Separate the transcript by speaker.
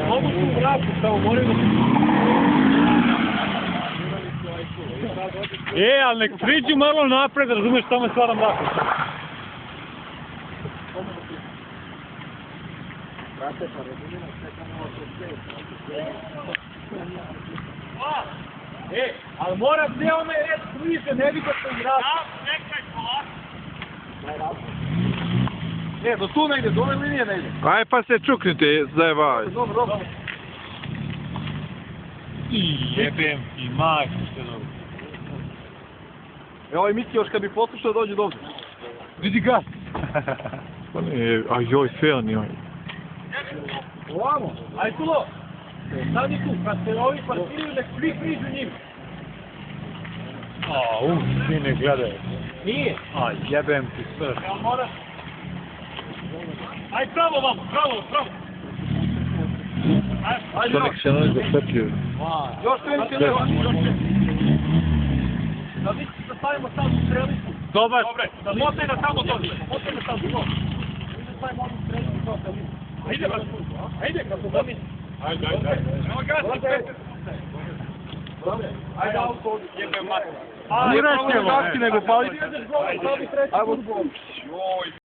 Speaker 1: Mogu tu vraku, samo molim da... Ali nek priđu malo napred, razumiješ, tamo je stvaram vraku. Ali mora gdje onaj red bliže, ne bi da se igrati. Nekaj polako. Do tu ne ide, do ove linije ne ide.
Speaker 2: Aj pa se čuknite, zajevaj.
Speaker 1: Dobro.
Speaker 3: Jebem ti, majko što je dobro.
Speaker 1: Ovaj Miki još kad bi poslušao dođe dobro.
Speaker 3: Vidi gas.
Speaker 2: Ajoj, felni ovaj.
Speaker 1: Ovamo, aj Tulo. Stani tu, kad se ovi parkiraju, nek svi priđu njim.
Speaker 3: Svi ne gledaju.
Speaker 1: Nije.
Speaker 3: Jebem ti sve.
Speaker 1: Evo moraš. Aj pravo vamo, pravo. Ajde
Speaker 2: To nek se noć zapetljuju.
Speaker 1: još krenite levo, Da mi se stavimo sad u strelicu.
Speaker 3: Dobar.
Speaker 1: Da motaj da tamo dođe. Motaj da tamo dođe. Mi se stavimo ovu strelicu kao strelicu. Ajde, brać. Ajde, kako da mi.
Speaker 3: Ajde. Evo gasi,
Speaker 1: Ajde, auto ovdje.
Speaker 3: jebem mater.
Speaker 1: Ajde, nego pali. Ajde,